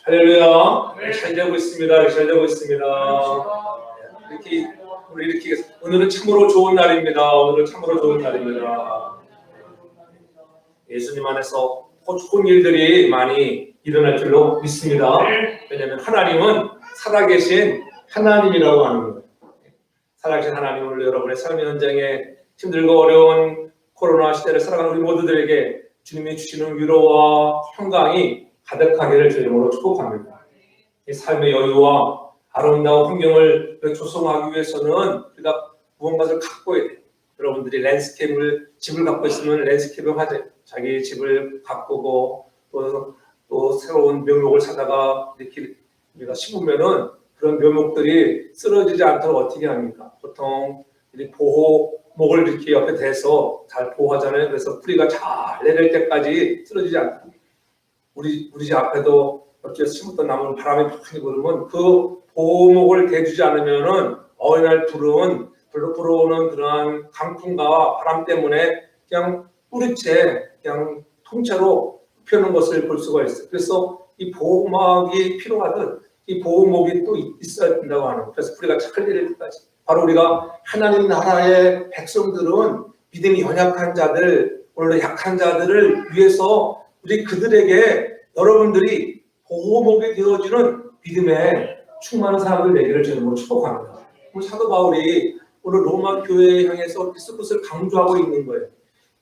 할렐루야. 잘 되고 있습니다. 잘 되고 있습니다. 이렇게 오늘은 참으로 좋은 날입니다. 오늘은 참으로 좋은 날입니다. 예수님 안에서 좋은 일들이 많이 일어날 줄로 믿습니다. 왜냐하면 하나님은 살아계신 하나님이라고 하는 거예요. 살아계신 하나님을 여러분의 삶의 현장에 힘들고 어려운 코로나 시대를 살아가는 우리 모두들에게 주님이 주시는 위로와 평강이 가득하기를 주님으로 축복합니다. 이 삶의 여유와 아름다운 환경을 조성하기 위해서는 우리가 무언가를 가꿔야 돼요. 여러분들이 집을 갖고 있으면 랜드스케이핑 하세요. 자기 집을 가꾸고 또 새로운 묘목을 사다가 이렇게 우리가 심으면은 그런 묘목들이 쓰러지지 않도록 어떻게 합니까? 보통 보호목을 이렇게 옆에 대서 잘 보호하잖아요. 그래서 뿌리가 잘 내릴 때까지 쓰러지지 않도록. 우리 집 앞에도 이렇게 심었던 나무는 바람이 많이 불으면 그 보호목을 대주지 않으면은 어린날 불어오는 그러한 강풍과 바람 때문에 그냥 뿌리채, 그냥 통째로 피우는 것을 볼 수가 있어요. 그래서 이 보호막이 필요하듯 이 보호목이 또 있어야 된다고 하는 거예요. 그래서 뿌리가 잘 내릴 때까지. 바로 우리가 하나님 나라의 백성들은 믿음이 연약한 자들, 오늘도 약한 자들을 위해서 우리 그들에게 여러분들이 보호목이 되어주는 믿음에 충만한 사람들 되기를 주님으로 축복합니다. 사도 바울이 오늘 로마 교회에 향해서 그것을 강조하고 있는 거예요.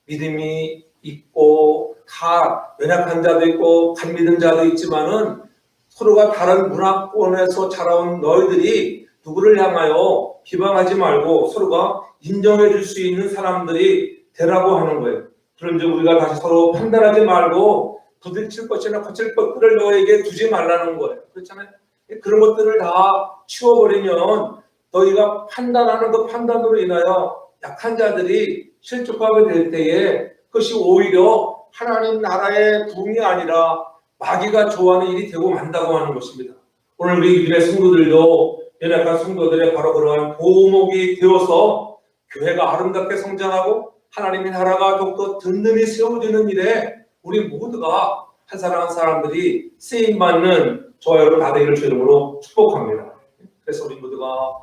믿음이 있고 다 연약한 자도 있고 간 믿은 자도 있지만은 서로가 다른 문화권에서 자라온 너희들이 누구를 향하여 비방하지 말고 서로가 인정해 줄 수 있는 사람들이 되라고 하는 거예요. 그런즉 우리가 다시 서로 판단하지 말고 부딪힐 것이나 거칠 것들을 너에게 두지 말라는 거예요. 그렇잖아요. 그런 것들을 다 치워버리면 너희가 판단하는 그 판단으로 인하여 약한 자들이 실족하게 될 때에 그것이 오히려 하나님 나라의 부흥이 아니라 마귀가 좋아하는 일이 되고 만다고 하는 것입니다. 오늘 우리 믿음의 성도들도 연약한 성도들의 바로 그러한 보호목이 되어서 교회가 아름답게 성장하고 하나님의 나라가 더욱더 든든히 세워지는 일에 우리 모두가 한 사람 한 사람들이 쓰임받는 저와 여러분 다 되기를 주 이름으로 축복합니다. 그래서 우리 모두가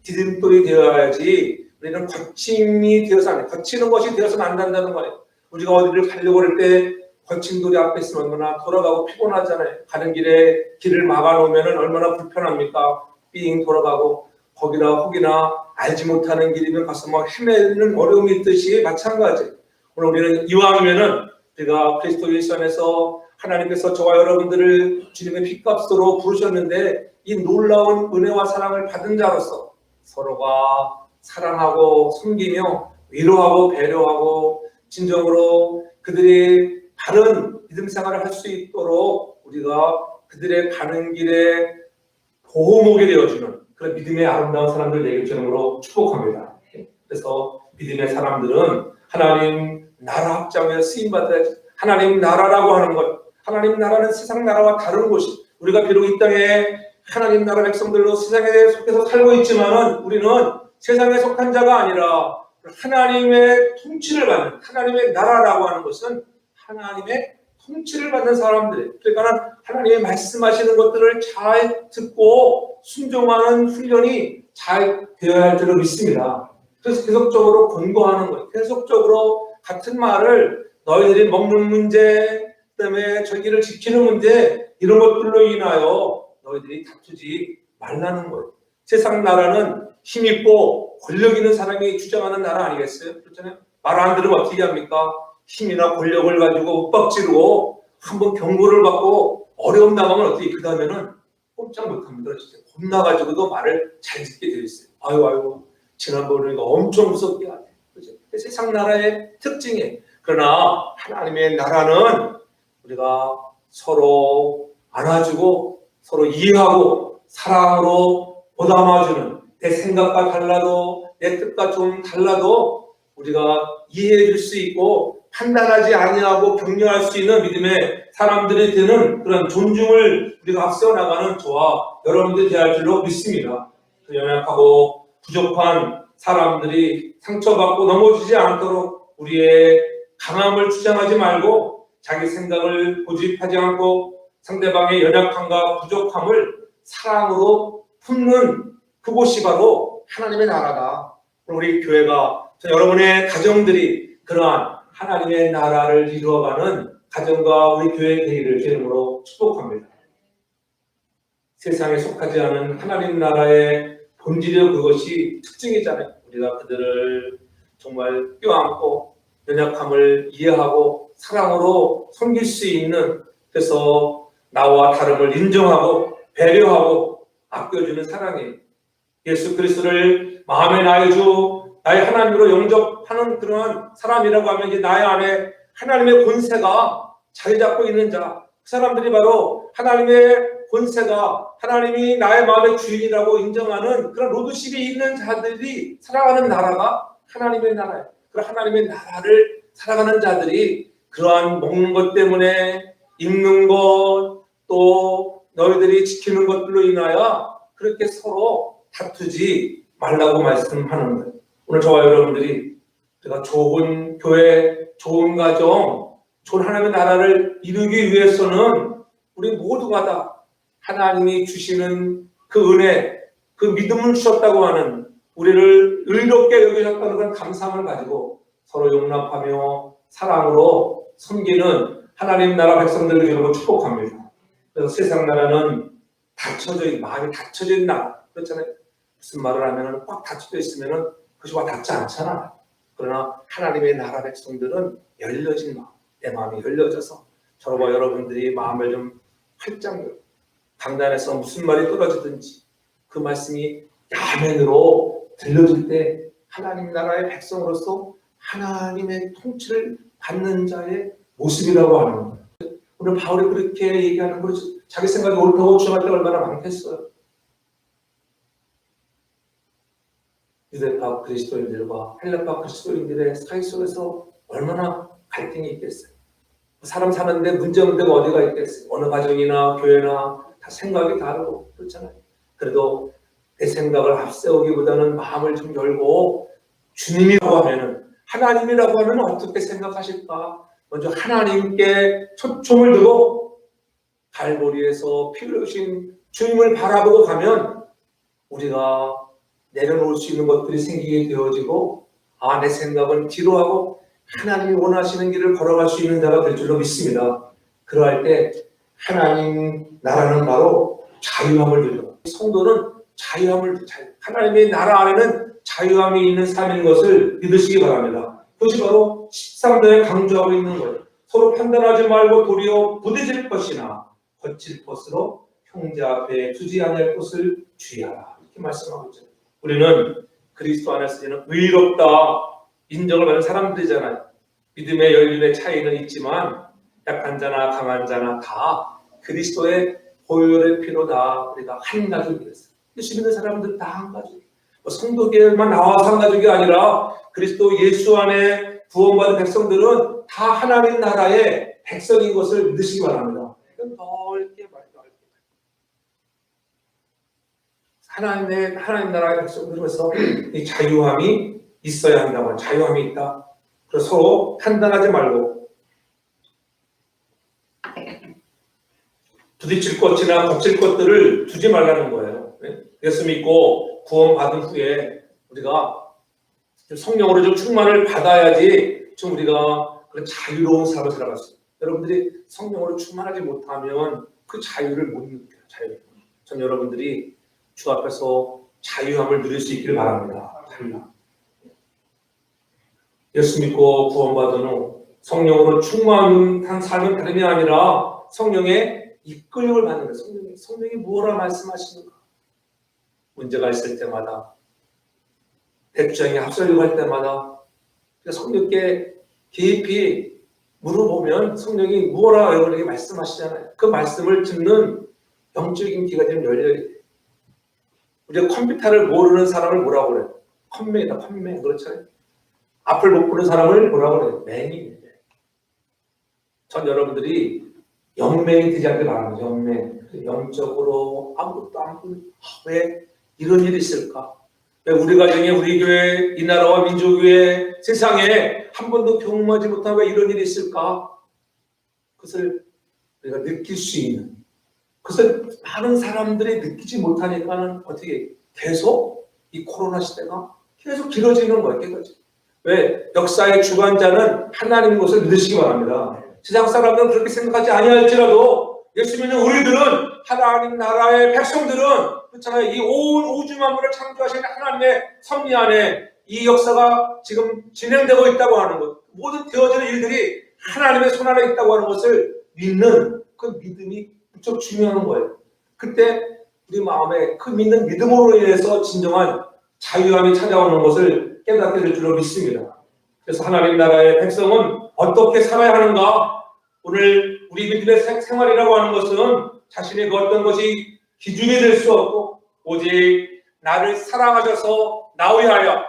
디딤돌이 되어야지 우리는 거침이 되어서 안 돼. 거치는 것이 되어서는 안 된다는 거예요. 우리가 어디를 가려고 할 때 거친 돌이 앞에 있으면 얼마나 돌아가고 피곤하잖아요. 가는 길에 길을 막아놓으면 얼마나 불편합니까? 삥 돌아가고 혹이나 알지 못하는 길이면 가서 막 헤매는 어려움이 있듯이 마찬가지. 오늘 우리는 이왕이면은 우리가 그리스도 예수 안에서 하나님께서 저와 여러분들을 주님의 핏값으로 부르셨는데 이 놀라운 은혜와 사랑을 받은 자로서 서로가 사랑하고 섬기며 위로하고 배려하고 진정으로 그들이 바른 믿음 생활을 할 수 있도록 우리가 그들의 가는 길에 보호목이 되어주는 그런 믿음의 아름다운 사람들 되길 주님으로 축복합니다. 그래서 믿음의 사람들은 하나님 나라 확장에 쓰임받아야지. 하나님 나라라고 하는 것, 하나님 나라는 세상 나라와 다른 곳이, 우리가 비록 이 땅에 하나님 나라 백성들로 세상에 속해서 살고 있지만은 우리는 세상에 속한 자가 아니라 하나님의 통치를 받는, 하나님의 나라라고 하는 것은 하나님의 통치를 받는 사람들. 그러니까 하나님의 말씀하시는 것들을 잘 듣고 순종하는 훈련이 잘 되어야 할 줄로 믿습니다. 그래서 계속적으로 권고하는 거예요. 계속적으로 같은 말을 너희들이 먹는 문제, 그다음에 절기를 지키는 문제, 이런 것들로 인하여 너희들이 다투지 말라는 거예요. 세상 나라는 힘있고 권력 있는 사람이 주장하는 나라 아니겠어요? 그렇잖아요. 말 안 들으면 어떻게 합니까? 힘이나 권력을 가지고 윽박지르고 한번 경고를 받고 어려움 나가면 어떻게, 그 다음에는 꼼짝 못합니다. 진짜 겁나가지고도 말을 잘 듣게 되어 있어요. 아유 지난번에 우리가 엄청 무섭게 하네. 그렇죠? 세상 나라의 특징이에요. 그러나 하나님의 나라는 우리가 서로 안아주고 서로 이해하고 사랑으로 보담아주는, 내 생각과 달라도 내 뜻과 좀 달라도 우리가 이해해 줄 수 있고 판단하지 아니하고 격려할 수 있는 믿음의 사람들이 되는 그런 존중을 우리가 앞세워 나가는 저와 여러분들이 되어야 할 줄로 믿습니다. 연약하고 부족한 사람들이 상처받고 넘어지지 않도록 우리의 강함을 주장하지 말고 자기 생각을 고집하지 않고 상대방의 연약함과 부족함을 사랑으로 품는 그곳이 바로 하나님의 나라다. 우리 교회가, 여러분의 가정들이 그러한 하나님의 나라를 이루어가는 가정과 우리 교회 되기를 주님으로 축복합니다. 세상에 속하지 않은 하나님 나라의 본질의 그것이 특징이잖아요. 우리가 그들을 정말 껴안고 연약함을 이해하고 사랑으로 섬길 수 있는, 그래서 나와 다름을 인정하고 배려하고 아껴주는 사랑이 예수 그리스도를 마음의 나의 주, 나의 하나님으로 영접하는 그런 사람이라고 하면 이제 나의 안에 하나님의 권세가 자리 잡고 있는 자, 그 사람들이 바로 하나님의 권세가 하나님이 나의 마음의 주인이라고 인정하는 그런 로드십이 있는 자들이 살아가는 나라가 하나님의 나라예요. 그런 하나님의 나라를 살아가는 자들이 그러한 먹는 것 때문에 입는 것, 또 너희들이 지키는 것들로 인하여 그렇게 서로 다투지 말라고 말씀하는 거예요. 오늘 저와 여러분들이 제가 좋은 교회, 좋은 가정, 좋은 하나님의 나라를 이루기 위해서는 우리 모두가 다 하나님이 주시는 그 은혜, 그 믿음을 주셨다고 하는, 우리를 의롭게 여기셨다는 그런 감사함을 가지고 서로 용납하며 사랑으로 섬기는 하나님 나라 백성들을 여러분 축복합니다. 그래서 세상 나라는 닫혀져 있는, 마음이 닫혀져 있는 나라, 그렇잖아요. 무슨 말을 하면 꽉 닫혀져 있으면 그것이 와 닫지 않잖아. 그러나 하나님의 나라 백성들은 열려진 마음, 내 마음이 열려져서 저와 여러분들이 마음을 좀 활짝 열고, 강단에서 무슨 말이 떨어지든지 그 말씀이 야맨으로 들려질 때 하나님 나라의 백성으로서 하나님의 통치를 받는 자의 모습이라고 하는 거예요. 오늘 바울이 그렇게 얘기하는 거죠. 자기 생각이 옳다고 주장할 때가 얼마나 많겠어요. 유대파 그리스도인들과 헬라파 그리스도인들의 사이 속에서 얼마나 갈등이 있겠어요. 사람 사는데 문제 없는 데가 어디가 있겠어요. 어느 가정이나 교회나 다 생각이 다르고 그렇잖아요. 그래도 내 생각을 앞세우기보다는 마음을 좀 열고, 주님이라고 하면은, 하나님이라고 하면 어떻게 생각하실까? 먼저 하나님께 초점을 두고 갈보리에서 피 흘리신 주님을 바라보고 가면 우리가 내려놓을 수 있는 것들이 생기게 되어지고, 내 생각은 뒤로 하고 하나님이 원하시는 길을 걸어갈 수 있는 자가 될 줄로 믿습니다. 그러할 때 하나님 나라는 바로 자유함을 누려. 성도는 자유함을, 하나님의 나라 안에는 자유함이 있는 삶인 것을 믿으시기 바랍니다. 그것이 바로 13도에 강조하고 있는 거예요. 서로 판단하지 말고 도리어 부대질 것이나 거칠 것으로 형제 앞에 두지 않을 것을 주의하라. 이렇게 말씀하고 있죠. 우리는 그리스도 안에서는 의롭다 인정을 받는 사람들이잖아요. 믿음의 연륜의 차이는 있지만 약한 자나 강한 자나 다 그리스도의 보혈의 피로 다 우리가 한 가족이었어요. 예수 믿는 사람들 다 한 가족. 성도계만 나와서 한 가족이 아니라 그리스도 예수 안에 구원받은 백성들은 다 하나님 나라의 백성인 것을 믿으시기 바랍니다. 넓게 말이죠. 하나님 나라의 백성들에서 이 자유함이 있어야 한다고. 자유함이 있다. 그래서 서로 판단하지 말고 부딪힐 것이나 거칠 것들을 두지 말라는 거예요. 예수 믿고 구원받은 후에 우리가 성령으로 좀 충만을 받아야지 좀 우리가 그런 자유로운 삶을 살아갈 수 있어요. 여러분들이 성령으로 충만하지 못하면 그 자유를 못 느껴요. 자유를. 전 여러분들이 주 앞에서 자유함을 누릴 수 있기를 바랍니다. 자유함. 예수 믿고 구원받은 후 성령으로 충만한 삶은 다름이 아니라 성령의 이끌림을 받는 거예요. 성령이 뭐라 말씀하시는가? 문제가 있을 때마다, 백주장이 합설려고 할 때마다 성령께 깊이 물어보면 성령이 뭐라 여러분에게 말씀하시잖아요. 그 말씀을 듣는 영적인 귀가 좀 열려야 돼요. 우리가 컴퓨터를 모르는 사람을 뭐라고 그래요? 컴맹이다, 컴맹. 그렇잖아요. 앞을 못 보는 사람을 뭐라고 그래요? 맹이. 전 여러분들이 영맹이 되지 않길 바랍니다. 영맹. 영적으로 아무것도 안 보는, 왜 이런 일이 있을까? 왜 우리 가정에, 우리 교회, 이 나라와 민족교회, 세상에 한 번도 경험하지 못한 왜 이런 일이 있을까? 그것을 우리가 느낄 수 있는. 그래서 많은 사람들이 느끼지 못하니까는 어떻게 계속 이 코로나 시대가 계속 길어지는 거예요. 계속. 왜? 역사의 주관자는 하나님인 것을 믿으시기 바랍니다. 세상 사람들은 그렇게 생각하지 아니할지라도 예수 믿는 우리들은, 하나님 나라의 백성들은, 그렇잖아요. 이 온 우주 만물을 창조하신 하나님의 섭리 안에 이 역사가 지금 진행되고 있다고 하는 것, 모든 되어지는 일들이 하나님의 손 안에 있다고 하는 것을 믿는 그 믿음이 무척 중요한 거예요. 그때 우리 마음에 그 믿는 믿음으로 인해서 진정한 자유함이 찾아오는 것을 깨닫게 될 줄로 믿습니다. 그래서 하나님 나라의 백성은 어떻게 살아야 하는가? 오늘 우리 믿음의 생활이라고 하는 것은 자신의 그 어떤 것이 기준이 될 수 없고, 오직 나를 사랑하셔서 나 위하여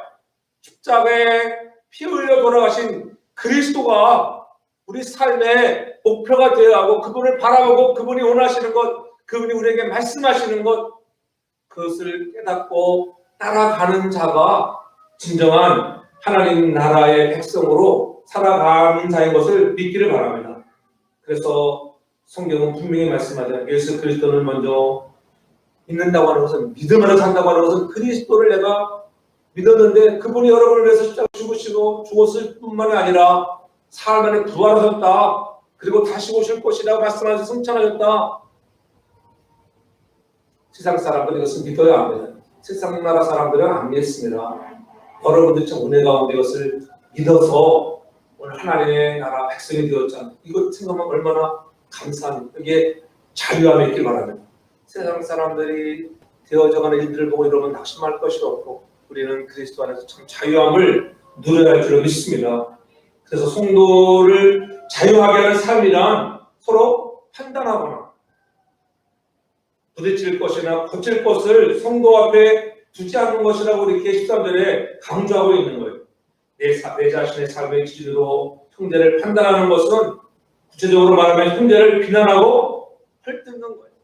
십자가에 피 흘려 돌아가신 그리스도가 우리 삶의 목표가 되어야 하고, 그분을 바라보고 그분이 원하시는 것, 그분이 우리에게 말씀하시는 것, 그것을 깨닫고 따라가는 자가 진정한 하나님 나라의 백성으로 살아가는 자인 것을 믿기를 바랍니다. 그래서 성경은 분명히 말씀하잖아요. 예수 그리스도를 먼저 믿는다고 하는 것은, 믿음으로 산다고 하는 것은 그리스도를 내가 믿었는데 그분이 여러분을 위해서 십자가 죽으시고 죽었을 뿐만이 아니라 사흘 만에 부활하셨다. 그리고 다시 오실 것이라고 말씀하셔서 승천하셨다. 세상 사람들은 이것을 믿어야 합니다. 세상 나라 사람들은 안 믿습니다. 여러분들이 참 은혜 가운데 이것을 믿어서 오늘 하나님의 나라 백성이 되었잖아요. 이것 생각하면 얼마나 감사합니다. 이게 자유함이 있길 바랍니다. 세상 사람들이 되어져가는 일들을 보고 이러면 낙심할 것이 없고, 우리는 그리스도 안에서 참 자유함을 누려야 할 줄로 믿습니다. 그래서 성도를 자유하게 하는 삶이란 서로 판단하거나 부딪힐 것이나 고칠 것을 성도 앞에 두지 않는 것이라고 이렇게 13절에 강조하고 있는 거예요. 내 자신의 삶의 기준으로 형제를 판단하는 것은 구체적으로 말하면 형제를 비난하고 헐뜯는 거예요.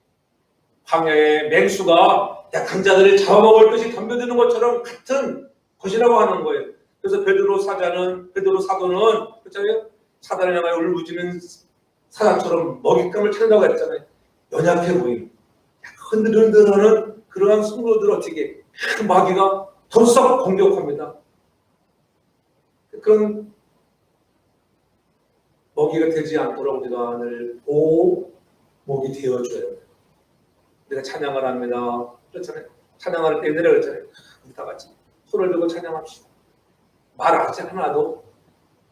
광야의 맹수가 약한 자들을 잡아먹을 듯이 덤벼드는 것처럼 같은 것이라고 하는 거예요. 그래서 베드로 사도는 그렇잖아요. 사단을 향하여 울부짖는 사자처럼 먹잇감을 찾는다고 했잖아요. 연약해 보이는, 흔들흔들하는 그러한 성도들 어떻게 그 마귀가 덜썩 공격합니다. 그런 먹이가 되지 않도록 우리가 늘 보목이 되어줘야 돼요. 우리가 찬양을 합니다. 그렇잖아요. 찬양할 때 옛날에 그랬잖아요. 우리 다 같이 손을 들고 찬양합시다. 말하지 않아도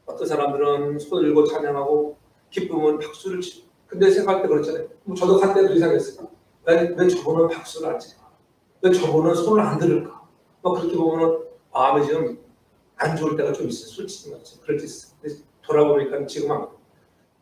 어떤 사람들은 손을 들고 찬양하고 기쁨은 박수를 치고, 근데 생각할 때 그렇잖아요. 저도 할 때도 이상했어요. 왜 저분은 박수를 안 치나? 왜 저분은 손을 안 들을까? 그렇게 보면은 마음이 지금 안 좋을 때가 좀 있어요. 솔직히 말해서 그럴 때 있어요. 근데 돌아보니까 지금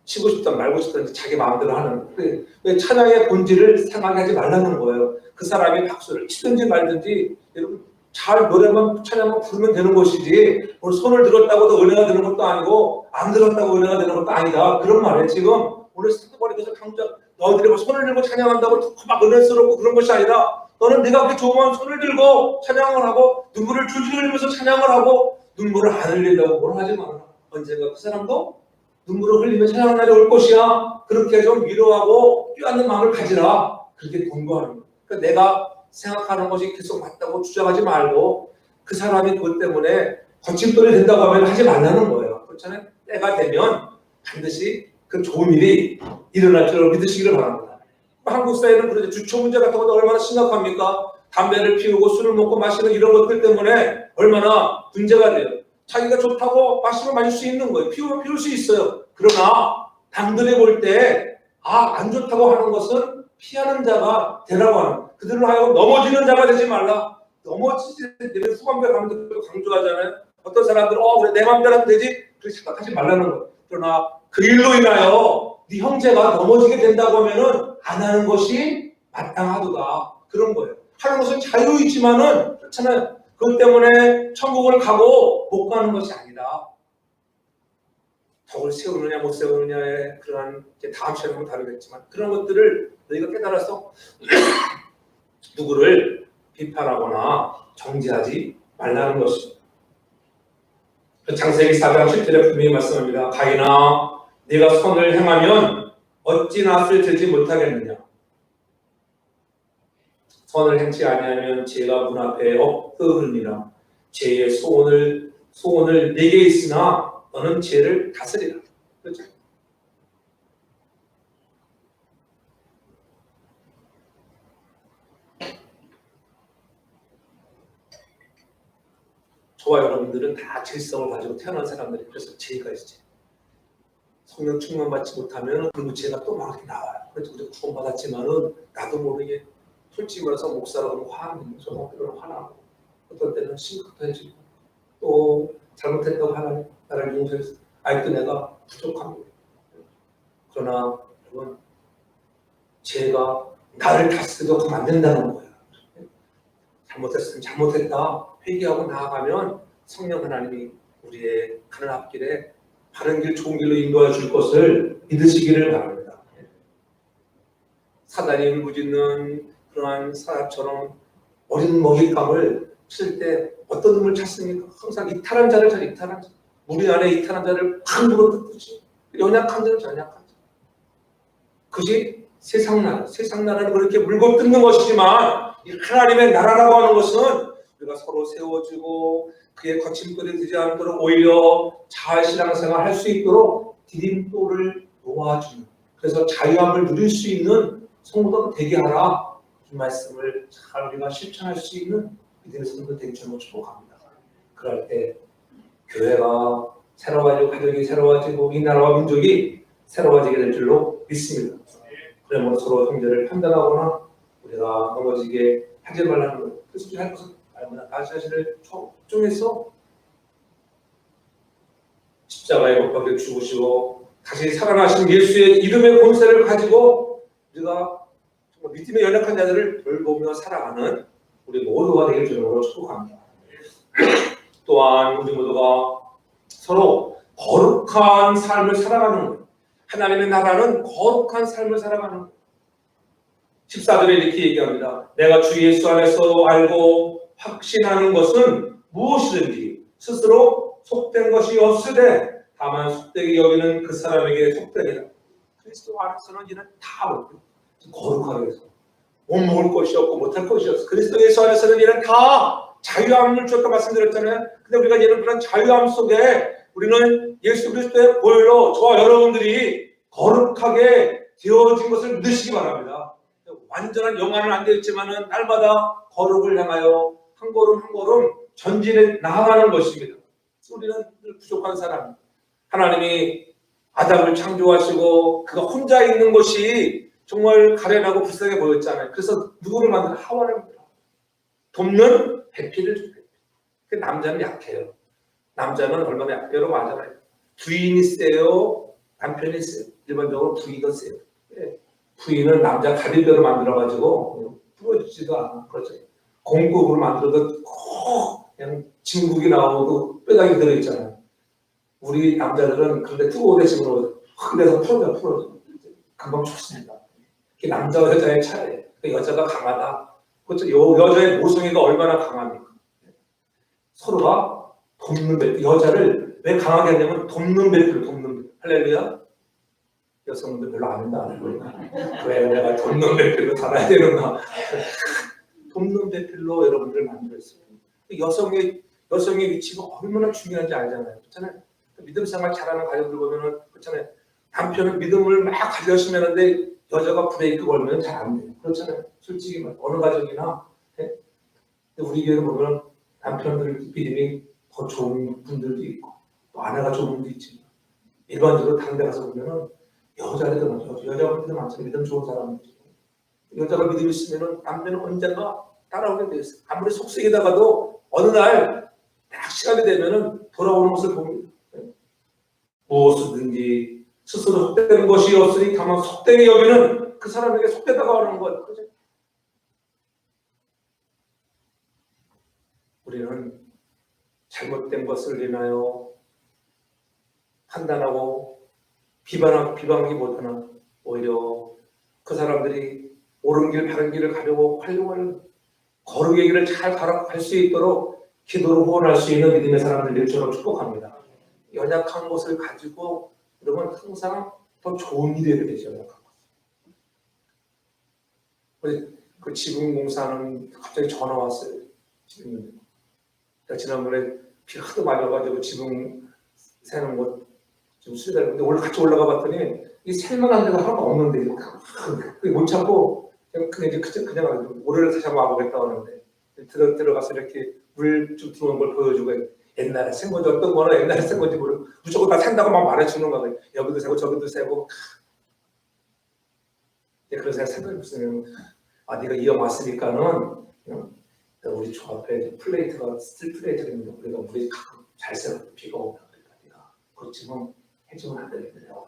치고 싶든 말고 싶든 자기 마음대로 하는. 왜 찬양의 본질을 생각하게 하지 말라는 거예요. 그 사람이 박수를 치든지 말든지 여러분 잘 노래만 찬양만 부르면 되는 것이지, 오늘 손을 들었다고도 은혜가 되는 것도 아니고 안 들었다고 은혜가 되는 것도 아니다. 그런 말이에요. 지금 오늘 스토리에서 강조, 너희들이 손을 들고 찬양한다고 막 은혜스럽고 그런 것이 아니라, 너는 네가 그렇게 좋으면 손을 들고 찬양을 하고 눈물을 줄줄 흘리면서 찬양을 하고, 눈물을 안 흘린다고 뭘 하지 마라. 언젠가 그 사람도 눈물을 흘리며 찬양하는 날이 올 것이야. 그렇게 좀 위로하고 뛰어앉는 마음을 가지라. 그렇게 권고하는 거예요. 그러니까 내가 생각하는 것이 계속 맞다고 주장하지 말고, 그 사람이 그것 때문에 거침돌이 된다고 하면 하지 말라는 거예요. 그렇잖아요. 때가 되면 반드시 그 좋은 일이 일어날 줄 믿으시기를 바랍니다. 한국 사회는 그러죠. 주초 문제 같은 것도 얼마나 심각합니까? 담배를 피우고 술을 먹고 마시는 이런 것들 때문에 얼마나 문제가 돼요. 자기가 좋다고 마시면 마실 수 있는 거예요. 피우면 피울 수 있어요. 그러나 남들이 볼 때 안 좋다고 하는 것은 피하는 자가 되라고 하는 거예요. 그들로 하여금 넘어지는 자가 되지 말라. 넘어지는 후반부에 가면 또 강조하잖아요. 어떤 사람들은 그래 내 맘대로 하면 되지, 그렇게 생각하지 말라는 거예요. 그러나 그 일로 인하여 네 형제가 넘어지게 된다고 하면은 안 하는 것이 마땅하도다. 그런 거예요. 하는 것은 자유이지만은 그렇잖아요. 그것 때문에 천국을 가고 못 가는 것이 아니라, 덕을 세우느냐 못 세우느냐의 그러한 다음 시간에 보면 다르겠지만, 그런 것들을 너희가 깨달아서 누구를 비판하거나 정죄하지 말라는 것입니다. 창세기 4장 7절에 분명히 말씀합니다. 가인아, 네가 선을 행하면 어찌 낯을 들지 못하겠느냐. 선을 행치 아니하면 죄가 문 앞에 엎드르니라. 죄의 소원을 내게 있으나 너는 죄를 다스리라. 그렇죠? 저와 여러분들은 다 죄성을 가지고 태어난 사람들이 그래서 죄가 있지. 성령 충만 받지 못하면 그리고 죄가 또 막 나와요. 그래서 우리가 구원받았지만은 나도 모르게 솔직히 말해서 목사라고 화하는 저런 때는 화나고 어떤 때는 심각해지고 또 잘못했다고 하나님 나를 용서해서 아직도 내가 부족합니다. 그러나 여러분 죄가 나를 다스리도록 하면 안 된다는 거예요. 잘못했으면 잘못했다 회개하고 나아가면 성령 하나님이 우리의 가는 앞길에 바른 길 좋은 길로 인도해 줄 것을 믿으시기를 바랍니다. 사단이 울부짖는 그러한 사람처럼 어린 먹잇감을 칠 때 어떤 놈을 찾습니까? 항상 이탈한 자를 찾아. 이탈한 자. 우리 안에 이탈한 자를 반으로 뜯듯이 연약한 자를 연약한 자. 그것이 세상 나라. 세상 나라는 그렇게 물고 뜯는 것이지만 이 하나님의 나라라고 하는 것은 우리가 서로 세워주고 그의 거침돌이 되지 않도록 오히려 잘 신앙생활 할 수 있도록 디딤돌을 놓아주는 그래서 자유함을 누릴 수 있는 성도가 되게 하라. 이 말씀을 잘 우리가 실천할 수 있는 믿음의 성도 되기 줄로 축복합니다. 그럴 때 교회가 새로워지고 가족이 새로워지고 이 나라와 민족이 새로워지게 될 줄로 믿습니다. 그러므로 서로 형제를 판단하거나 우리가 넘어지게 하지 말라는 것. 그래서 할 것은 얼마나 다시 자신을 걱정해서 십자가에 못 박혀 죽으시고 다시 살아나신 예수의 이름의 권세를 가지고 우리가 정말 믿음의 연약한 자들을 돌보며 살아가는 우리 모두가 되길 주님으로 축복합니다. 또한 우리 모두가 서로 거룩한 삶을 살아가는 거예요. 하나님의 나라는 거룩한 삶을 살아가는 거예요. 14절에 이렇게 얘기합니다. 내가 주 예수 안에서 알고 확신하는 것은 무엇이든지 스스로 속된 것이 없으되 다만 속되게 여기는 그 사람에게 속되리라. 그리스도 안에서는 이는 다 거룩하게 해서 못 먹을 것이 없고 못할 것이 없어. 그리스도 예수 안에서는 이는 다 자유함을 줬다 말씀드렸잖아요. 근데 우리가 이런 그런 자유함 속에 우리는 예수 그리스도의 보혈로 저와 여러분들이 거룩하게 되어진 것을 믿으시기 바랍니다. 완전한 영화는 안 되었지만은 날마다 거룩을 향하여 한 걸음 한 걸음 전진해 나아가는 것입니다. 우리는 부족한 사람. 하나님이 아담을 창조하시고 그가 혼자 있는 것이 정말 가련하고 불쌍해 보였잖아요. 그래서 누구를 만들어 하와를 만들어. 돕는 배필을 줍니다. 그 남자는 약해요. 남자는 얼마나 약해요? 여러분 아잖아요. 부인이 세요, 남편이 세요. 일반적으로 부인은 세요. 부인은 남자 가릴대로 만들어가지고 부러지지도 않아. 그렇죠. 공국으로 만들어도 그냥 진국이 나오고 뼈다귀 들어있잖아요. 우리 남자들은 그런데 뜨거운 대신으로 흔해서 풀어져. 금방 죽습니다. 이게 남자와 여자의 차이예요. 여자가 강하다. 그렇죠. 여자의 모성애가 얼마나 강합니까? 서로가 돕는 배필. 여자를 왜 강하게 하냐면 돕는 배필. 할렐루야. 여성분들 별로 안 한다. 왜 내가 돕는 배필로 살아야 되는가? 돕는 배필로 여러분들 만들었어요. 여성의 위치가 얼마나 중요한지 알잖아요. 그렇잖아요. 믿음 생활 잘하는 가족들 보면은 그렇잖아요. 남편은 믿음을 막 가지고 열심히 하는데 여자가 브레이크 걸면 잘 안 돼요. 그렇잖아요. 솔직히 어느 가정이나. 네? 우리 교회는 보면 남편들 믿음이 더 좋은 분들도 있고 또 아내가 좋은 분도 있지만 일반적으로 다른 데 가서 보면은 여자들도 많죠. 여자분들도 많죠. 믿음 좋은 사람들. 여자가 믿음 있으면은 남편은 언젠가 따라오게 돼 있어요. 아무리 속색이다가도 어느 날 딱 시간이 되면은 돌아오는 것을 봅니다. 무엇이든지 스스로 속되는 것이 없으니 다만 속되게 여기는 그 사람에게 속되다고 하는 것. 그죠? 우리는 잘못된 것을 인하여 판단하고 비방하기보다는 오히려 그 사람들이 옳은 길, 바른 길을 가려고 하는 거룩의 길을 잘 갈 수 있도록 기도로 후원할 수 있는 믿음의 사람들 일처럼 축복합니다. 연약한 것을 가지고 여러분 항상 더 좋은 일이 되죠. 그 지붕 공사는 갑자기 전화 왔어요. 지금 지난번에 비가 하도 많이 와가지고 지붕 새는 곳 좀 수리되는데 오늘 같이 올라가 봤더니 이 살만한 데가 하나도 없는데 못 찾고 그냥 모래를 다시 한번 와보겠다 하는데 들어가서 이렇게 물 좀 들어오는 걸 보여주고 옛날에 쓴 건지 어떤 거는 옛날에 쓴 건지 모르고 무조건 다 산다고 막 말해주는 거예요. 여기도 세고 저기도 세고. 그래서 생각이 무슨 네가 이어 왔으니까는 우리 조합에 플레이트가 스틸 플레이트가 있는데 우리가 물이 가끔 잘 새고 비가 오면 그러니까 네가 그것 좀 해주면 안 되겠네요.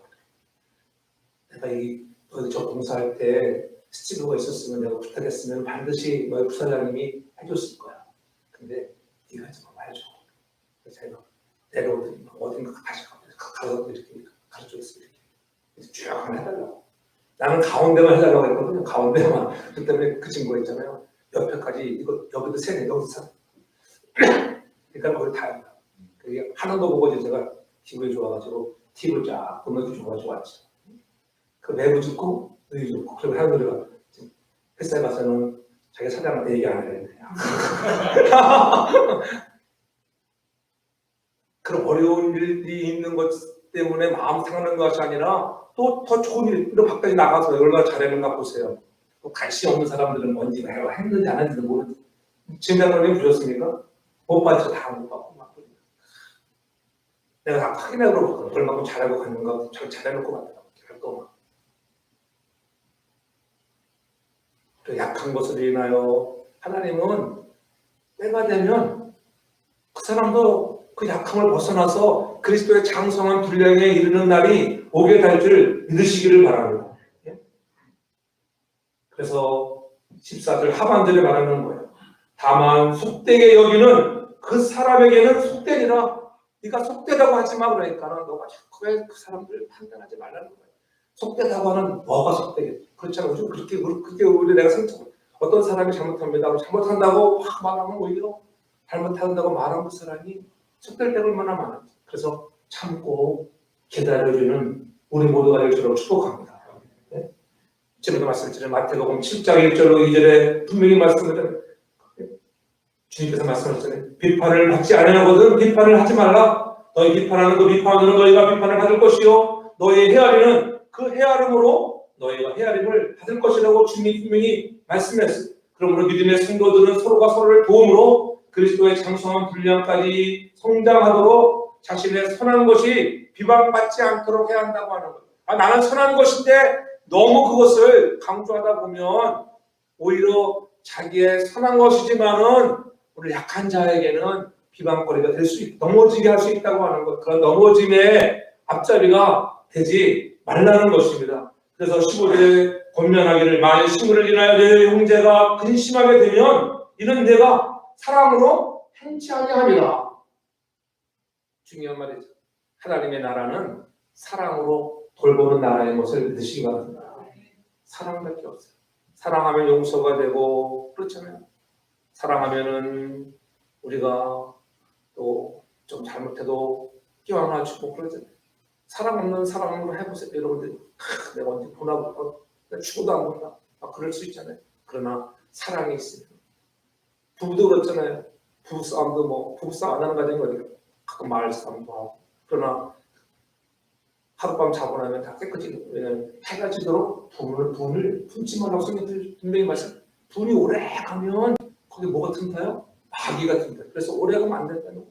내가 저 공사할 때 스티브가 있었으면 내가 부탁했으면 반드시 너희 부사장님이 해줬을 거야. 근데 네가 좀 해줘. 그래서 제가 내려오더니 어딘가 다시 가서 이렇게 가르쳐줬어. 이렇게 쭉 해달라고. 나는 가운데만 해달라고 했거든요. 가운데만. 그 때문에 그 친구가 있잖아요. 옆에까지 이거 여기도 세네 여기도 세. 그러니까 거기 다 합니다. 그게 하는 거 보고 제가 기분이 좋아가지고 팁을 쫙 보내기 좋아가지고 왔죠. 그 매부 좋고 의유 좋고 그리고 하는 노래가 회사에 가서는 자기 사장한테 얘기 안 해야 되는데 그런 어려운 일이 있는 것 때문에 마음 상하는 것이 아니라 또 더 좋은 일로 밖까지 나가서 얼마나 잘했는가 보세요. 또 관심 없는 사람들은 뭔지 내가 했는지 안 했는지 모르는지 지금장로님 보셨습니까? 못 봤죠. 다 못 봤고 막 내가 다 확인해보고 얼마큼 잘하고 갔는가 잘해놓고 갔더라고. 결국 또 약한 것을 인하여 하나님은 때가 되면 그 사람도 그 약함을 벗어나서 그리스도의 장성한 분량에 이르는 날이 오게 될 줄 믿으시기를 바랍니다. 그래서 14절 하반절에 말하는 거예요. 다만 속되게 여기는 그 사람에게는 속되니라. 네가 속되다고 하지 마. 그러니까 너가 자꾸 왜 그 사람들을 판단하지 말라는 거예요. 속되다고 하는 너가 속되게. 그렇잖아요. 그렇게 우리 내가 생각 어떤 사람이 잘못합니다. 잘못한다고 막 말하면 오히려 잘못한다고 말한 그 사람이 속될 때가 얼마나 많은지. 그래서 참고 기다려주는 우리 모두가 될 줄로 축복합니다. 네? 지금도 말씀드린 마태복음 7장 1절로 2절에 분명히 말씀을 주님께서 말씀하셨잖아요. 비판을 받지 않으려거든 비판을 하지 말라. 너희 비판하는 그 비판으로 너희가 비판을 받을 것이요 너희 헤아리는 그 헤아림으로 너희가 헤아림을 받을 것이라고 주님이 분명히 말씀했어요. 그러므로 믿음의 성도들은 서로가 서로를 도움으로 그리스도의 장성한 분량까지 성장하도록 자신의 선한 것이 비방받지 않도록 해야 한다고 하는 거예요. 나는 선한 것인데 너무 그것을 강조하다 보면 오히려 자기의 선한 것이지만은 우리 약한 자에게는 비방거리가 될 수 있고 넘어지게 할 수 있다고 하는 것. 그런 넘어짐의 앞자리가 되지 말라는 것입니다. 그래서 15절에 권면하기를 만일 시물을 인하여 내 형제가 근심하게 되면 이는 내가 사랑으로 행치하게 합니다. 중요한 말이죠. 하나님의 나라는 사랑으로 돌보는 나라의 것을 믿으시기 바랍니다. 사랑밖에 없어요. 사랑하면 용서가 되고 그렇잖아요. 사랑하면은 우리가 또 좀 잘못해도 끼워안아주고 그러잖아요. 사랑 없는 사랑으로 해보세요. 여러분들 내가 언제 보나 보다 내가 죽어도 안 본다. 그럴 수 있잖아요. 그러나 사랑이 있으면 부부도 그렇잖아요. 부부싸움도 부부싸움 안 하는 가정이 어디가 가끔 말싸움도 하고 그러나 하룻밤 자고 나면 다 깨끗이 왜냐면 해가 지도록 분을 품지 말라고 성경들 분명히 말씀. 분이 오래 가면 거기 뭐가 틈타요? 마귀가 틈타요. 그래서 오래 가면 안 된다는 거예요.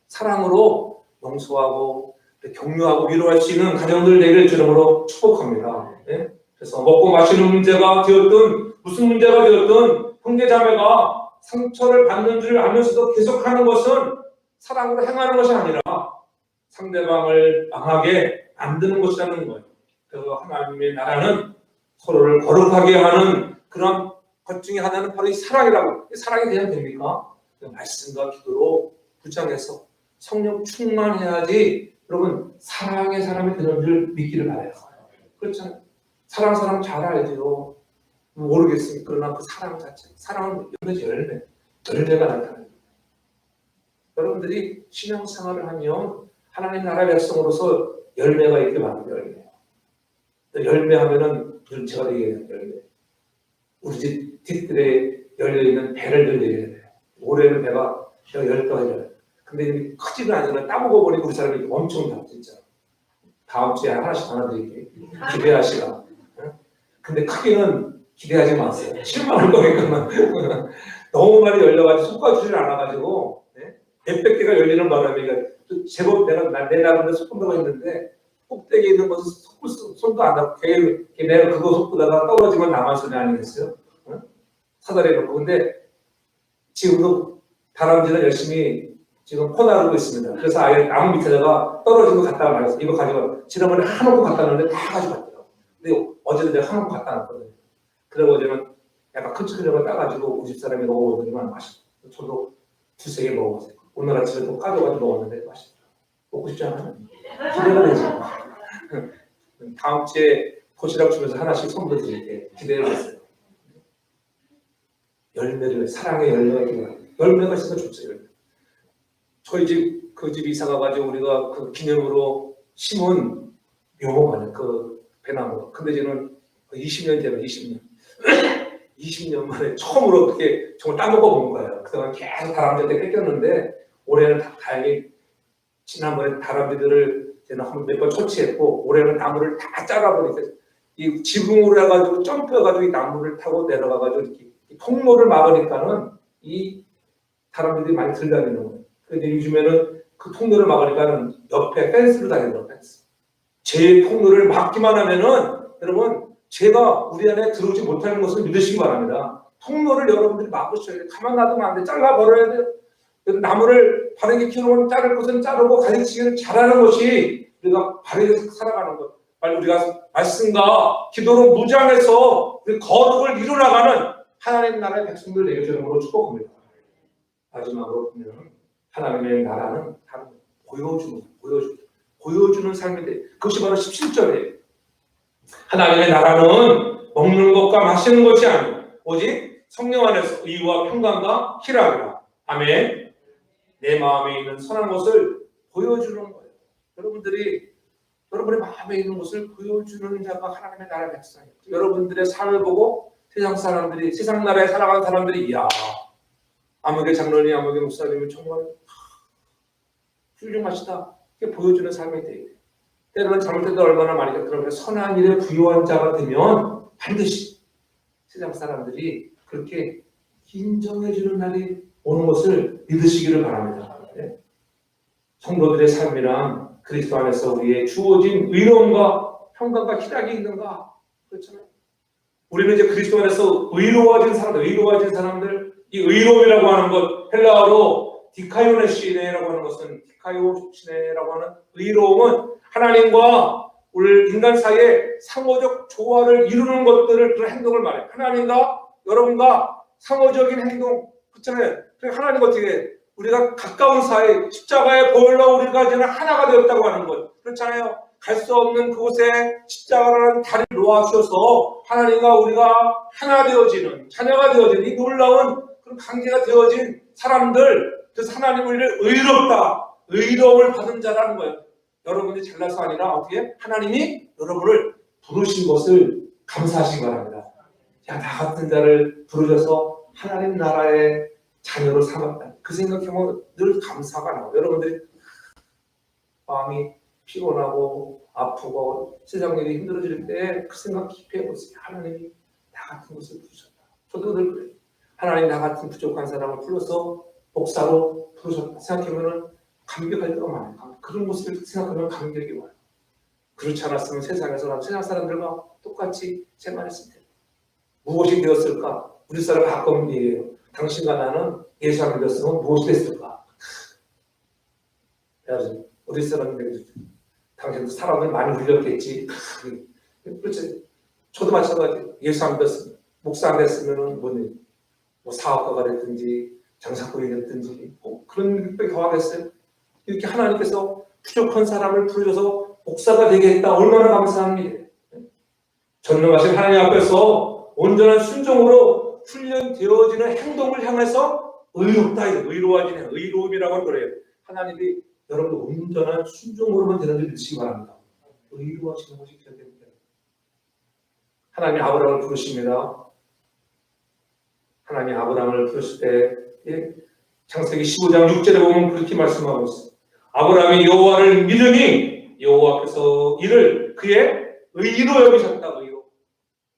사랑으로 용서하고 격려하고 위로할 수 있는 가정들 되기를 주름으로 축복합니다. 네? 그래서 먹고 마시는 문제가 되었든 무슨 문제가 되었든 형제자매가 상처를 받는 줄 알면서도 계속하는 것은 사랑으로 행하는 것이 아니라 상대방을 망하게 만드는 것이라는 거예요. 그래서 하나님의 나라는 서로를 거룩하게 하는 그런 것 중에 하나는 바로 이 사랑이라고. 사랑이 돼야 됩니까? 말씀과 기도로 부장해서 성령 충만해야지 여러분 사랑의 사람이 되는 줄 믿기를 바라요. 그렇잖아요. 사랑 잘 알죠. 모르겠습니다. 그러나 그 사랑 자체, 사랑은 열매가 나타나요. 여러분들이 신앙생활을 하면 하나님 나라 백성으로서 열매가 있게 만들어야 돼요. 열매하면은 눈치가 되게 돼요. 열매. 우리 집 뒷뜰에 열려있는 배를 들리게 돼요. 올해는 배가 10배가. 근데 크지는 않으면 따먹어 버리고 우리 사람이 엄청 다 진짜. 다음 주에 하나씩 하나 드릴게요. 기대하시라. 근데 크기는 기대하지 마세요. 실망할 거니까. 너무 많이 열려가지고 솎아주질 않아가지고 몇백 개가 열리는 바람에 제법 내가 내 나름대로 솎는다고 했는데 꼭대기에 있는 것은 손도 안 닿고 내가 그거 솎다가 떨어지면 나만 손이 아니겠어요? 사다리에 놓고. 근데 지금도 다람쥐는 열심히 지금 퍼나르고 있습니다. 그래서 아예 나무 밑에다가 떨어진 거 갖다가 말했어요. 이거 가져가. 지난번에 한옥 갖다 놨는데 다 가져갔더라고요. 근데 어제도 내가 한옥 갖다 놨거든요. 그리고 어제는 약간 큰 숟가락을 따가지고 우리 집 사람이 먹어보더니만 맛있어요. 저도 두세 개 먹어봤어요. 오늘 아침에 또 가져가지고 먹었는데 맛있더라고요. 먹고 싶지 않아요? 기대가 되죠. 다음 주에 도시락 주면서 하나씩 선물 드릴게요. 기대를 했어요. 열매를, 사랑의 열매가 있구나. 열매가 있으면 좋죠. 열매. 저희 집, 그 집 이사 가가지고 우리가 그 기념으로 심은 묘목하는 그 배나무. 근데 지금 20년 되면 20년. 20년 만에 처음으로 그렇게 정말 따먹어 본 거예요. 그동안 계속 다람쥐한테 뺏겼는데 올해는 다행히 지난번에 다람쥐들을 제가 몇 번 처치했고 올해는 나무를 다 잘라버리니까 이 지붕으로 해가지고 점프해가지고 이 나무를 타고 내려가가지고 이렇게 통로를 막으니까는 이 다람쥐들이 많이 들다니는 거예요. 근데 요즘에는 그 통로를 막으니까는 옆에 펜스를 다니더라고요. 펜스. 제 통로를 막기만 하면은 여러분 제가 우리 안에 들어오지 못하는 것을 믿으시기 바랍니다. 통로를 여러분들이 막으셔야 돼요. 가만 놔두면 안 돼. 잘라버려야 돼요. 나무를 바르게 키우면 자를 것은 자르고 가르치기를 잘하는 것이 우리가 바르게 살아가는 것. 빨리 우리가 말씀과 기도로 무장해서 우리 거룩을 이루어나가는 하나님 나라의 백성들 되게 주름으로 축복합니다. 마지막으로 보면 하나님의 나라는 다 보여주는 삶인데 그것이 바로 17절이에요. 하나님의 나라는 먹는 것과 마시는 것이 아니고 오직 성령 안에서 의와 평강과 희락이라. 아멘. 내 마음에 있는 선한 것을 보여주는 거예요. 여러분들의 마음에 있는 것을 보여주는 자가 하나님의 나라의 백성이에요. 여러분들의 삶을 보고 세상 사람들이, 세상 나라에 살아가는 사람들이 이야 아무개 장로님, 아무개 목사님이 정말 훌륭하시다 이렇게 보여주는 삶이 돼요. 때로는 잘못해도 얼마나 많이 그렇게 선한 일에 부유한 자가 되면 반드시 세상 사람들이 그렇게 인정해주는 날이 오는 것을 믿으시기를 바랍니다. 네? 성도들의 삶이란 그리스도 안에서 우리의 주어진 의로움과 평강과 희락이 있는가? 그렇잖아요. 우리는 이제 그리스도 안에서 의로워진 사람들, 이 의로움이라고 하는 것, 헬라어로 디카요네시네라고 하는 것은 디카요시네라고 하는 의로움은 하나님과 우리 인간 사이에 상호적 조화를 이루는 것들을 그런 행동을 말해요. 하나님과 여러분과 상호적인 행동, 그렇잖아요. 하나님 어떻게 우리가 가까운 사이 십자가에 보혈로 우리가 이제는 하나가 되었다고 하는 것, 그렇잖아요. 갈 수 없는 그곳에 십자가라는 다리를 놓아주셔서 하나님과 우리가 하나 되어지는 자녀가 되어지는 이 놀라운 그런 관계가 되어진 사람들, 그래서 하나님은 우리를 의로움을 받은 자라는 거예요. 여러분이 잘나서 아니라 어떻게 하나님이 여러분을 부르신 것을 감사하시기 바랍니다. 야, 나 같은 자를 부르셔서 하나님 나라의 자녀로 삼았다. 그 생각하면 늘 감사가 나와요. 여러분들이 마음이 피곤하고 아프고 세상 일이 힘들어질 때 그 생각 깊이 해보세요. 하나님이 나 같은 것을 부르셨다. 저도 늘 그래요. 하나님 나 같은 부족한 사람을 불러서 목사로 부르셨다. 생각하면 감격할 때가 많아요. 그런 것을 생각하면 감격이 와요. 그렇지 않았으면 세상에서 난 세상 사람들과 똑같이 생활했을 텐데 무엇이 되었을까? 우리 사람 가끔 얘기해요. 당신과 나는 예수 안 믿었으면 무엇이 됐을까? 그래서 우리 사람들이 당신도 사람을 많이 흘렸겠지. 그렇지. 저도 마찬가지예요. 예수 안 믿었으면 목사 안 됐으면 뭐 사업가가 됐든지 장사꾼이 됐든지 그런 게 더하겠어요. 이렇게 하나님께서 부족한 사람을 부르셔서 목사가 되게 했다. 얼마나 감사한 일이에요. 전능하신 하나님 앞에서 온전한 순종으로 훈련되어지는 행동을 향해서 의롭다. 의로워지는 의로움이라고 하는 거예요. 하나님이 여러분들 온전한 순종으로만 되는 줄 믿으시기 바랍니다. 의로워지는 것이 기억됩니다. 하나님이 아브라함을 부르십니다. 하나님이 아브라함을 부르실 때 창세기 15장 6절에 보면 그렇게 말씀하고 있어요. 아브라함이 여호와를 믿으니 여호와께서 이를 그의 의로 여기셨다. 의로.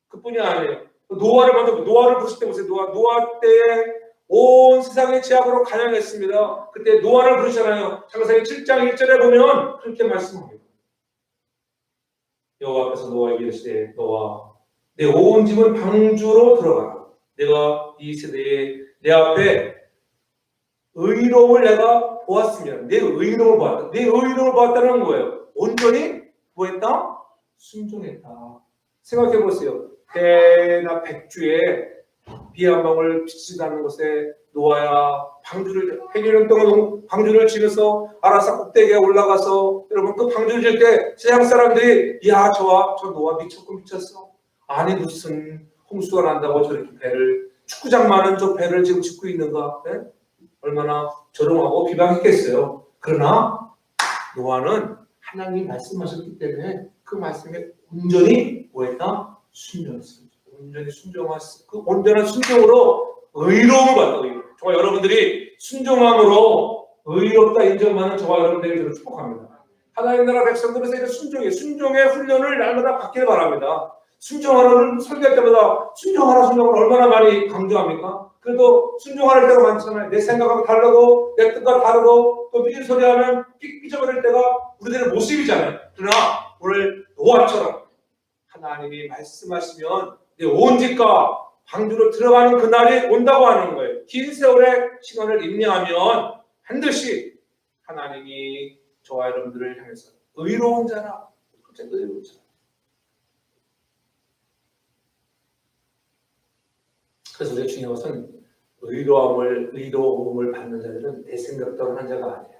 그뿐이 아니에요. 노아를 부르실 때 보세요. 노아 때에 온 세상의 죄악으로 가난했습니다. 그때 노아를 부르잖아요. 창세기 7장 1절에 보면 그렇게 말씀합니다. 여호와께서 노아에게 이르시되 노아 내 온 집은 방주로 들어가라. 내가 이 세대에 내 앞에 의로움을 내가 보았으면 내 의로움을 보았다. 내 의로움을 보았다는 거예요. 온전히 뭐했다? 순종했다. 생각해 보세요. 해나 백주에 비 한 방울 비치지 않는 곳에 노아야 방주를 100년 동안 방주를 지면서 아라사 꼭대기에 올라가서 여러분 그 방주를 질 때 세상 사람들이 야 저 노아 미쳤어. 아니 무슨 홍수가 난다고 저렇게 배를 축구장 많은 저 배를 지금 짓고 있는가? 네? 얼마나 조롱하고 비방했겠어요. 그러나 노아는 하나님이 말씀하셨기 때문에 그 말씀에 온전히 뭐했다? 순종했습니다. 온전히 순종했어. 그 온전한 순종으로 의로움을 받다. 정말 여러분들이 순종함으로 의롭다 인정받는 저와 여러분들에게 저를 축복합니다. 하나님 나라 백성들에서 이런 순종의 훈련을 날마다 받기를 바랍니다. 순종하라는 설교할 때마다 순종하라 얼마나 많이 강조합니까? 그래도 순종할 때가 많잖아요. 내 생각하고 다르고 내 뜻과 다르고 또 삐진 소리 하면 삐져버릴 때가 우리들의 모습이잖아요. 그러나 오늘 노아처럼 하나님이 말씀하시면 내 온 집과 방주로 들어가는 그날이 온다고 하는 거예요. 긴 세월의 시간을 인내하면 반드시 하나님이 저와 여러분들을 향해서 의로운 자라. 의로운 자라. 그래서 우리 중요한 것은 의로움을 받는 자들은 내 생각대로 하는 자가 아니에요.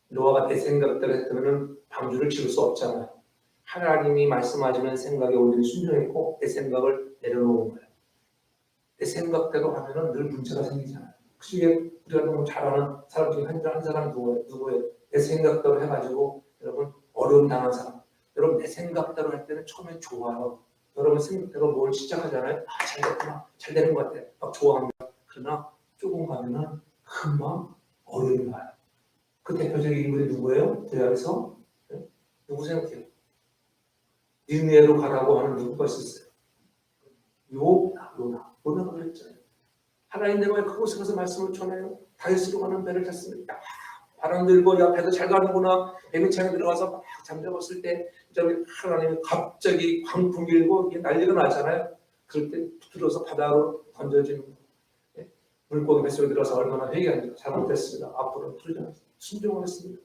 노아가 내 생각대로 했다면 방주를 지을 수 없잖아요. 하나님이 말씀하시는 생각에 온전히 순종했고 내 생각을 내려놓은 거예요. 내 생각대로 하면은 늘 문제가 생기잖아요. 그 중에 우리가 너무 잘하는 사람 중에 한 사람 누구예요? 내 생각대로 해가지고 여러분 어려움 당한 사람. 여러분 내 생각대로 할 때는 처음엔 좋아요. 여러분 생각대로 뭘 시작하잖아요. 잘 됐구나. 잘 되는 것 같아. 막 좋아합니다. 그러나 조금 가면은 금방 어려움이 와요. 그 대표적인 인물이 누구예요? 대학에서? 네? 누구 생각해요? 니느웨로 가라고 하는 누구가 있었어요? 요나가 그랬잖아요. 하나님 내가 그곳에 가서 말씀을 전해요. 다윗으로 가는 배를 탔습니다. 바람 들고 야 배도 잘 가는구나. 배민창에 들어가서 막 잠자봤을 때 하나님이 갑자기 광풍 일고 이게 난리가 나잖아요. 그럴 때 들어서 바다로 던져지는 거예요. 물고기 뱃속에 들어서 얼마나 회개하니까 잘못했습니다. 앞으로 그러지 않았습니다. 순종을 했습니다.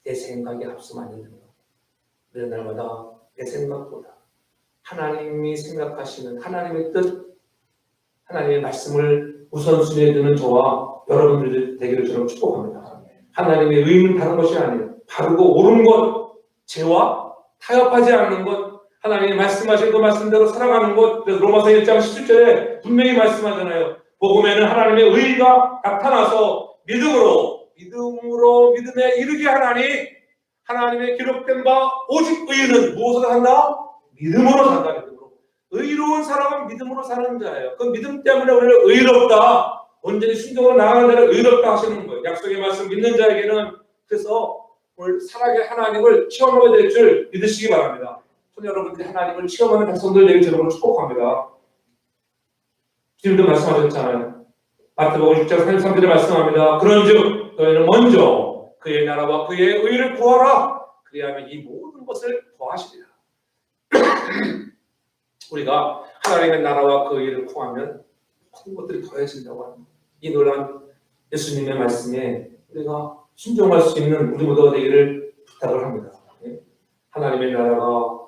내 생각이 앞서면 안 되는 거예요. 매 날마다 내 생각보다 하나님이 생각하시는 하나님의 뜻, 하나님의 말씀을 우선순위에 두는 저와 여러분들 되기를 저는 축복합니다. 하나님의 의는 다른 것이 아니에요. 바르고 옳은 것, 죄와 타협하지 않는 것, 하나님이 말씀하신 그 말씀대로 살아가는 것. 그래서 로마서 1장 17절에 분명히 말씀하잖아요. 복음에는 하나님의 의가 나타나서 믿음에 이르게 하나니 하나님의 기록된 바 오직 의인은 무엇으로 산다? 믿음으로 산다. 믿음으로. 의로운 사람은 믿음으로 사는 자예요. 그 믿음 때문에 우리는 의롭다. 온전히 순종으로 나가는 자를 의롭다 하시는 거예요. 약속의 말씀 믿는 자에게는. 그래서 오늘 살아계 하나님을 체험하게 될 줄 믿으시기 바랍니다. 손 여러분들이 하나님을 체험하는 백성들 되길 저를 축복합니다. 주님도 말씀하셨잖아요. 마태복음 6장 33절에 말씀합니다. 그런즉 너희는 먼저 그의 나라와 그의 의를 구하라. 그리하면 이 모든 것을 더하시리라. 우리가 하나님의 나라와 그 의를 구하면 모든 것들이 더해진다고 합니다. 이 놀라운 예수님의 말씀에 우리가 순종할 수 있는 우리 모두가 되기를 부탁을 합니다. 하나님의 나라가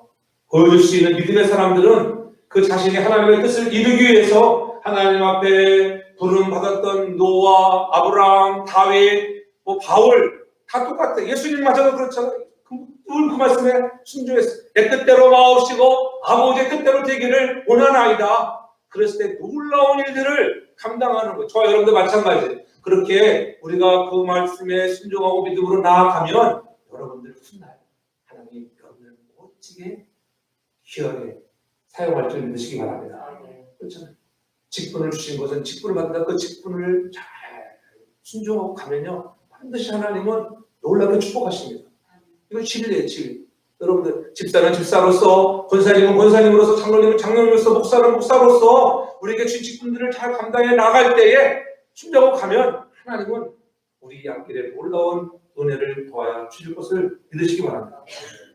보여줄 수 있는 믿음의 사람들은 그 자신이 하나님의 뜻을 이루기 위해서 하나님 앞에 부름 받았던 노아, 아브라함, 다윗, 바울 다 똑같아. 예수님마저도 그렇잖아요. 그 말씀에 순종했어요. 내 뜻대로 마옵시고 아버지의 뜻대로 되기를 원하나이다. 그랬을 때 놀라운 일들을 감당하는 거예요. 저와 여러분도 마찬가지예요. 그렇게 우리가 그 말씀에 순종하고 믿음으로 나아가면 여러분들 훗날 하나님이 여러분을 멋지게 귀하게 사용할 줄 믿으시기 바랍니다. 그렇잖아요. 직분을 주신 것은 직분을 받는다. 그 직분을 잘 순종하고 가면요 반드시 하나님은 놀랍게 축복하십니다. 이건 진리예요, 진리. 여러분들 집사는 집사로서, 권사님은 권사님으로서, 장로님은 장로님으로서, 목사는 목사로서 우리에게 주신 직분들을 잘 감당해 나갈 때에 순종하고 가면 하나님은 우리 앞길에 놀라운 은혜를 더하여 주실 것을 믿으시기 바랍니다.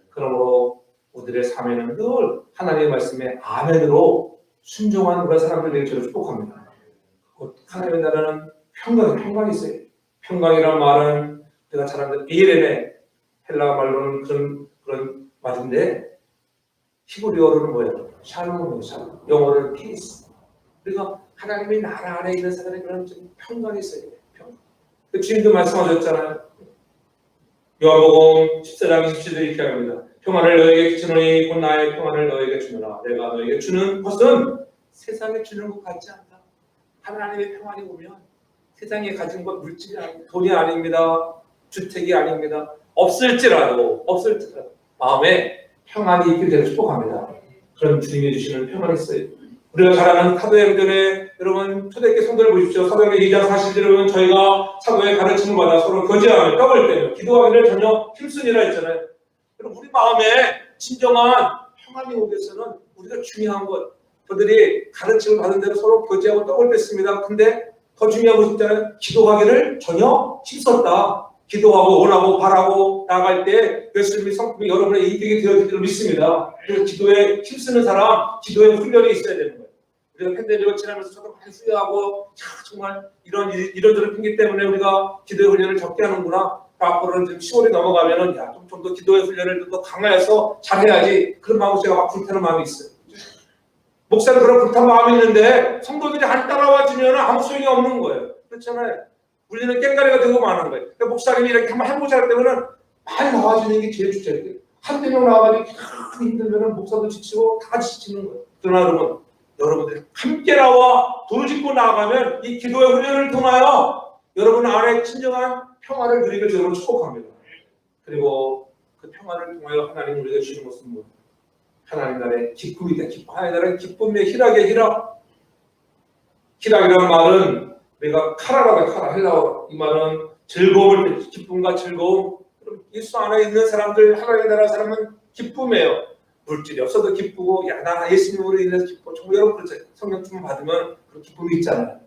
그러므로 우리들의 삶에는 늘 하나님의 말씀에 아멘으로 순종하는 그런 사람들 되게 저를 축복합니다. 하나님의 나라는 평강이 있어요. 평강이란 말은 내가 잘 아는 이레네 헬라 말로는 그런 말인데 히브리어로는 뭐예요? 샬롬이에요. 샬롬. 영어로는 피스. 그러니까 하나님의 나라 안에 있는 사람이 그런 좀 평강이 있어요. 평강. 그 주님도 말씀하셨잖아요. 요한복음 14장 27절 이렇게 합니다. 평안을 너에게 주노니 곧 나의 평안을 너에게 주노라. 내가 너에게 주는 것은 세상에 주는 것 같지 않다. 하나님의 평안이 오면 세상에 가진 것 물질이 아닙니다. 돈이 아닙니다. 주택이 아닙니다. 없을지라도 마음에 평안이 있게 되는 축복합니다. 그런 주님이 주시는 평안이 있어요. 우리가 잘 아는 사도행전에 여러분 초대교회 성도를 보십시오. 사도행전 2장 40절은 저희가 사도의 가르침을 받아 서로 교제하며 떡을 떼며 기도하기를 전혀 힘쓰니라 했잖아요. 여러분 우리 마음에 진정한 평안이 오기 위해서는 우리가 중요한 것 저들이 가르침을 받은 대로 서로 교제하고 떡을 뺐습니다. 근데 더 중요한 것이 있잖아요. 기도하기를 전혀 힘썼다. 기도하고 원하고 바라고 나아갈 때 예수님의 성품이 여러분의 이득이 되어지기를 믿습니다. 그래서 기도에 힘쓰는 사람, 기도에 훈련이 있어야 되는 거예요. 우리가 팬데믹을 지나면서 저도 많이 후회하고 정말 이런저런 핑계 때문에 우리가 기도의 훈련을 적게 하는구나. 앞으로는 지금 10월이 넘어가면은 좀 더 기도의 훈련을 더 강화해서 잘해야지. 그런 마음으로 제가 막 불타는 마음이 있어요. 목사는 그런 불타는 마음이 있는데 성도들이 안 따라와 주면 아무 소용이 없는 거예요. 그렇잖아요. 우리는 깽가리가 되고 마는 거예요. 그러니까 목사님이 이렇게 한번 해보자 할 때는 많이 나와주는 게 제일 좋죠. 한두 명 나와가지고 힘들면 목사도 지치고 다 지치는 거예요. 그러나 여러분들이 함께 나와 돈을 짓고 나아가면 이 기도의 훈련을 통하여 여러분 안에 진정한 평안을 누리게 저는 축복합니다. 그리고 그 평안을 통하여 하나님 우리가 주신 것은 뭐 하나님 나라의 기쁨이다. 하나님 나라의 기쁨의 희락의 희락. 희락이라는 말은 내가 카라라고 카라 헬라어 이 말은 즐거움을 기쁨과 즐거움. 예수 안에 있는 사람들 하나님 나라 사람은 기쁨이에요. 물질이 없어도 기쁘고 나 예수님으로 인해서 기뻐. 정말 여러분 그렇죠. 성령 충만 받으면 그런 기쁨이 있잖아요.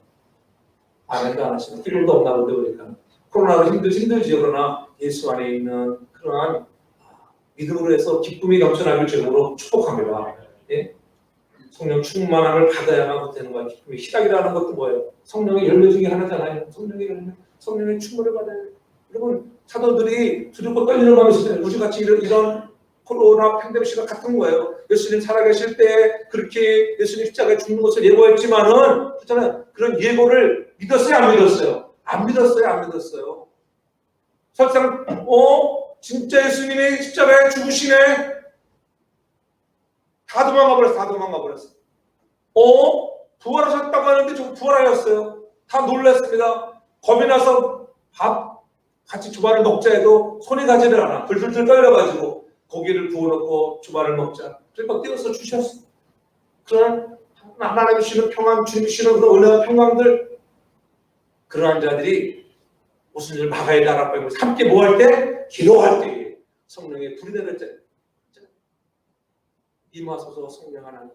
아멘도 안 하시면 기쁨도 없나 본데 그러니까 코로나로 힘들지 그러나 예수 안에 있는 그러한 믿음으로 해서 기쁨이 넘쳐나길 주님으로 축복합니다. 예? 성령 충만함을 받아야만 되는 거야. 기쁨이 희락이라는 것도 뭐예요? 성령의 열매 중에 하나잖아요. 성령의 열매, 성령의 충만을 받아야 돼요. 여러분 사도들이 두렵고 떨리는 마음이 있어요. 우리같이 이런 코로나 팬데믹 시가 같은 거예요. 예수님 살아계실 때 그렇게 예수님 십자가에 죽는 것을 예고했지만은 그렇잖아요. 그런 예고를 믿었어요, 안 믿었어요? 안 믿었어요. 설상 진짜 예수님이 십자가에 죽으시네. 다 도망가 버렸어. 부활하셨다고 하는데 좀 부활하였어요. 다 놀랐습니다. 겁이 나서 밥 같이 주말을 먹자 해도 손이 가지를 않아. 불들들 떨려가지고 고기를 구워놓고 주말을 먹자. 그러니까 띄워서 주셨어. 그런 하나님 주시는 평안, 주님 주시는 그런 은혜와 평강들 그러한 자들이 무슨 일을 막아야 나라고 함께 뭐 할 때? 기도할 때 성령의 불이 내렸잖아요. 임하소서 성령 하나님.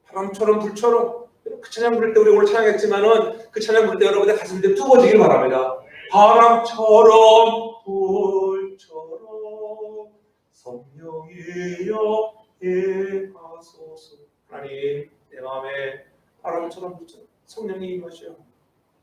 바람처럼 불처럼 그 찬양 부를 때 우리 오늘 찬양했지만은 그 찬양 부를 때 여러분의 가슴이 뜨거워지길 바랍니다. 바람처럼 불처럼 성령이여 임하소서. 하나님 내 마음에 바람처럼 불처럼 성령이 임하시오.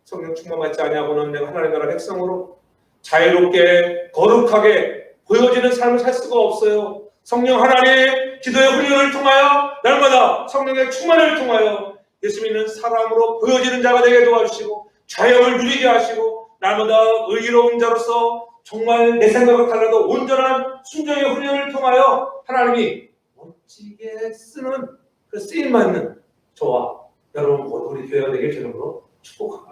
성령 충만받지 아니하고는 내가 하나님 나라 백성으로 자유롭게 거룩하게 보여지는 삶을 살 수가 없어요. 성령 하나님 기도의 훈련을 통하여 날마다 성령의 충만을 통하여 예수 믿는 사람으로 보여지는 자가 되게 도와주시고 자유를 누리게 하시고 날마다 의로운 자로서 정말 내 생각을 달라도 온전한 순종의 훈련을 통하여 하나님이 멋지게 쓰는 그 쓰임받는 저와 여러분 모두 우리 교회가 되길 주님으로 축복합니다.